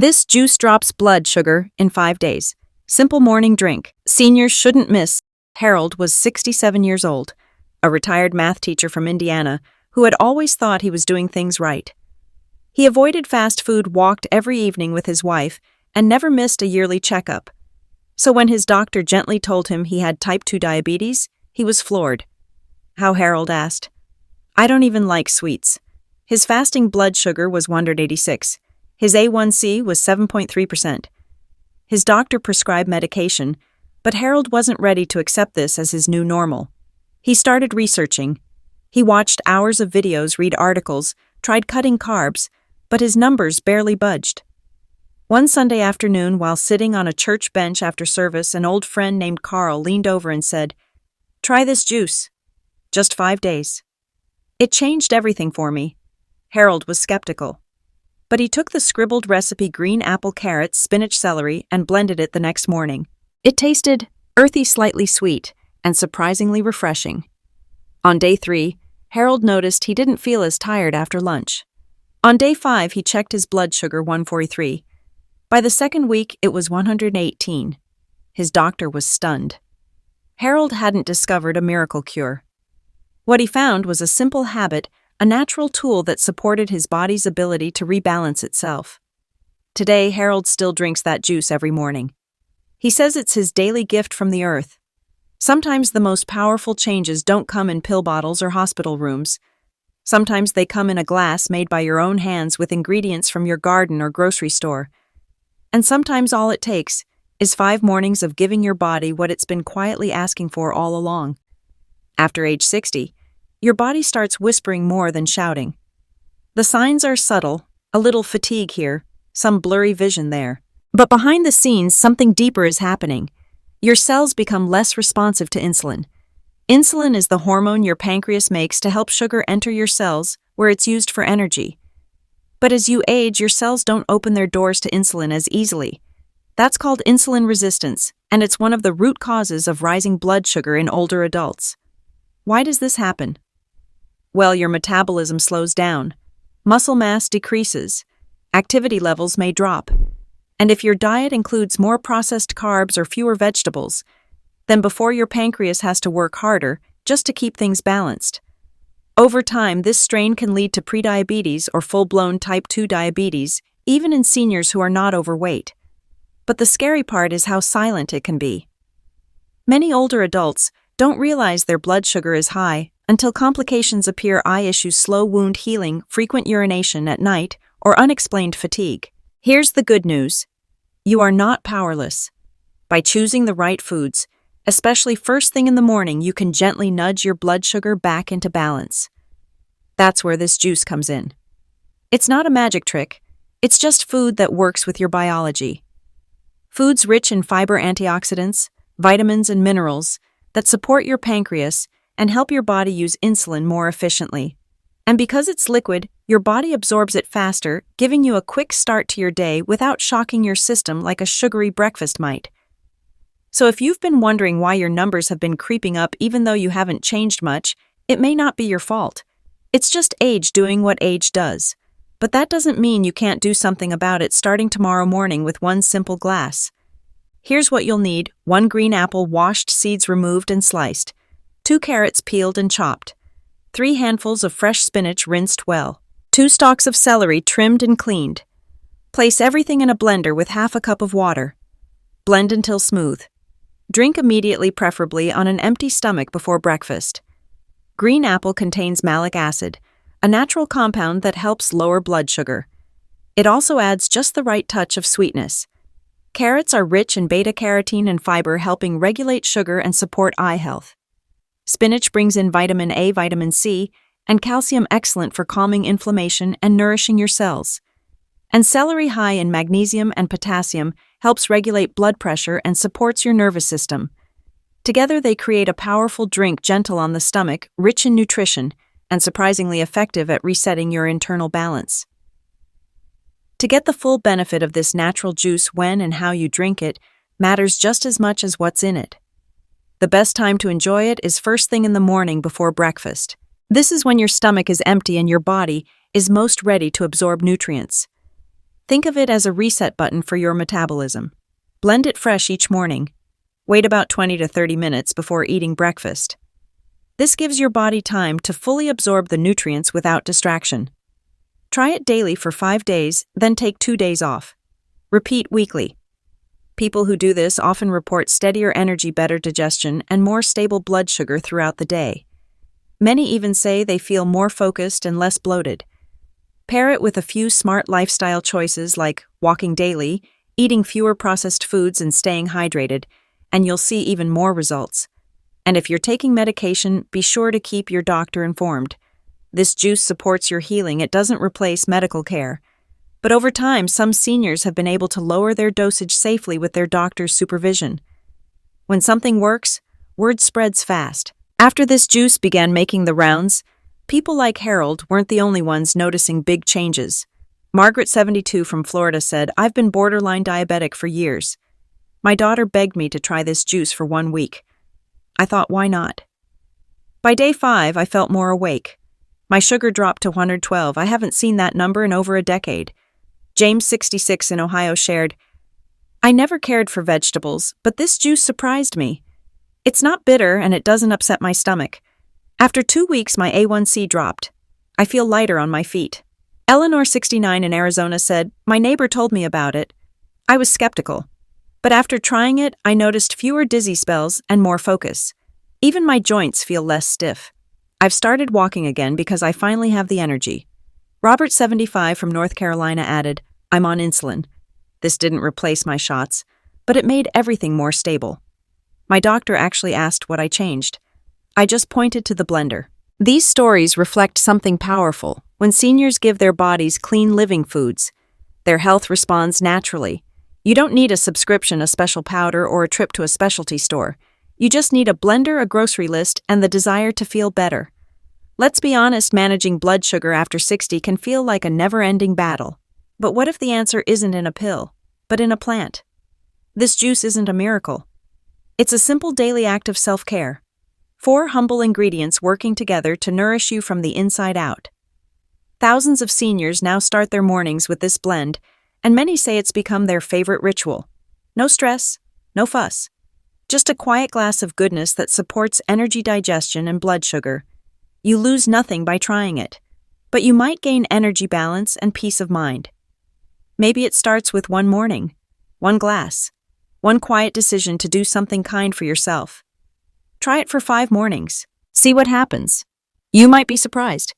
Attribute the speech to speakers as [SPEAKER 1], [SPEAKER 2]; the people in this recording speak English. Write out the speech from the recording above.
[SPEAKER 1] This juice drops blood sugar in 5 days. Simple morning drink. Seniors shouldn't miss. Harold was 67 years old, a retired math teacher from Indiana who had always thought he was doing things right. He avoided fast food, walked every evening with his wife, and never missed a yearly checkup. So when his doctor gently told him he had type 2 diabetes, he was floored. How, Harold asked. I don't even like sweets. His fasting blood sugar was 186. His A1C was 7.3%. His doctor prescribed medication, but Harold wasn't ready to accept this as his new normal. He started researching. He watched hours of videos, read articles, tried cutting carbs, but his numbers barely budged. One Sunday afternoon, while sitting on a church bench after service, an old friend named Carl leaned over and said, "Try this juice. Just 5 days." It changed everything for me. Harold was skeptical. But he took the scribbled recipe green apple, carrots, spinach, celery, and blended it the next morning. It tasted earthy, slightly sweet, and surprisingly refreshing. On day 3, Harold noticed he didn't feel as tired after lunch. On day 5, he checked his blood sugar, 143. By the second week, it was 118. His doctor was stunned. Harold hadn't discovered a miracle cure. What he found was a simple habit, a natural tool that supported his body's ability to rebalance itself. Today, Harold still drinks that juice every morning. He says it's his daily gift from the earth. Sometimes the most powerful changes don't come in pill bottles or hospital rooms. Sometimes they come in a glass made by your own hands with ingredients from your garden or grocery store. And sometimes all it takes is 5 mornings of giving your body what it's been quietly asking for all along. After age 60, your body starts whispering more than shouting. The signs are subtle, a little fatigue here, some blurry vision there. But behind the scenes, something deeper is happening. Your cells become less responsive to insulin. Insulin is the hormone your pancreas makes to help sugar enter your cells where it's used for energy. But as you age, your cells don't open their doors to insulin as easily. That's called insulin resistance, and it's one of the root causes of rising blood sugar in older adults. Why does this happen? Well, your metabolism slows down. Muscle mass decreases. Activity levels may drop. And if your diet includes more processed carbs or fewer vegetables, then before your pancreas has to work harder just to keep things balanced. Over time, this strain can lead to prediabetes or full-blown type 2 diabetes, even in seniors who are not overweight. But the scary part is how silent it can be. Many older adults don't realize their blood sugar is high until complications appear: eye issues, slow wound healing, frequent urination at night, or unexplained fatigue. Here's the good news. You are not powerless. By choosing the right foods, especially first thing in the morning, you can gently nudge your blood sugar back into balance. That's where this juice comes in. It's not a magic trick. It's just food that works with your biology. Foods rich in fiber, antioxidants, vitamins, and minerals that support your pancreas and help your body use insulin more efficiently. And because it's liquid, your body absorbs it faster, giving you a quick start to your day without shocking your system like a sugary breakfast might. So if you've been wondering why your numbers have been creeping up even though you haven't changed much, it may not be your fault. It's just age doing what age does. But that doesn't mean you can't do something about it starting tomorrow morning with one simple glass. Here's what you'll need: 1 green apple washed, seeds removed and sliced, 2 carrots peeled and chopped, 3 handfuls of fresh spinach rinsed well, 2 stalks of celery trimmed and cleaned. Place everything in a blender with half a cup of water. Blend until smooth. Drink immediately, preferably on an empty stomach before breakfast. Green apple contains malic acid, a natural compound that helps lower blood sugar. It also adds just the right touch of sweetness. Carrots are rich in beta-carotene and fiber, helping regulate sugar and support eye health. Spinach brings in vitamin A, vitamin C, and calcium, excellent for calming inflammation and nourishing your cells. And celery, high in magnesium and potassium, helps regulate blood pressure and supports your nervous system. Together they create a powerful drink, gentle on the stomach, rich in nutrition, and surprisingly effective at resetting your internal balance. To get the full benefit of this natural juice, when and how you drink it matters just as much as what's in it. The best time to enjoy it is first thing in the morning before breakfast. This is when your stomach is empty and your body is most ready to absorb nutrients. Think of it as a reset button for your metabolism. Blend it fresh each morning. Wait about 20 to 30 minutes before eating breakfast. This gives your body time to fully absorb the nutrients without distraction. Try it daily for 5 days, then take 2 days off. Repeat weekly. People who do this often report steadier energy, better digestion, and more stable blood sugar throughout the day. Many even say they feel more focused and less bloated. Pair it with a few smart lifestyle choices like walking daily, eating fewer processed foods, and staying hydrated, and you'll see even more results. And if you're taking medication, be sure to keep your doctor informed. This juice supports your healing. It doesn't replace medical care. But over time, some seniors have been able to lower their dosage safely with their doctor's supervision. When something works, word spreads fast. After this juice began making the rounds, people like Harold weren't the only ones noticing big changes. Margaret, 72, from Florida said, "I've been borderline diabetic for years. My daughter begged me to try this juice for 1 week. I thought, why not? By day 5, I felt more awake. My sugar dropped to 112. I haven't seen that number in over a decade." James, 66, in Ohio shared, "I never cared for vegetables, but this juice surprised me. It's not bitter and it doesn't upset my stomach. After 2 weeks, my A1C dropped. I feel lighter on my feet." Eleanor, 69, in Arizona said, "My neighbor told me about it. I was skeptical. But after trying it, I noticed fewer dizzy spells and more focus. Even my joints feel less stiff. I've started walking again because I finally have the energy." Robert, 75, from North Carolina added, "I'm on insulin. This didn't replace my shots, but it made everything more stable. My doctor actually asked what I changed. I just pointed to the blender." These stories reflect something powerful. When seniors give their bodies clean living foods, their health responds naturally. You don't need a subscription, a special powder, or a trip to a specialty store. You just need a blender, a grocery list, and the desire to feel better. Let's be honest, managing blood sugar after 60 can feel like a never-ending battle. But what if the answer isn't in a pill, but in a plant? This juice isn't a miracle. It's a simple daily act of self-care. 4 humble ingredients working together to nourish you from the inside out. Thousands of seniors now start their mornings with this blend, and many say it's become their favorite ritual. No stress, no fuss. Just a quiet glass of goodness that supports energy, digestion, and blood sugar. You lose nothing by trying it, but you might gain energy, balance, and peace of mind. Maybe it starts with one morning, one glass, one quiet decision to do something kind for yourself. Try it for 5 mornings. See what happens. You might be surprised.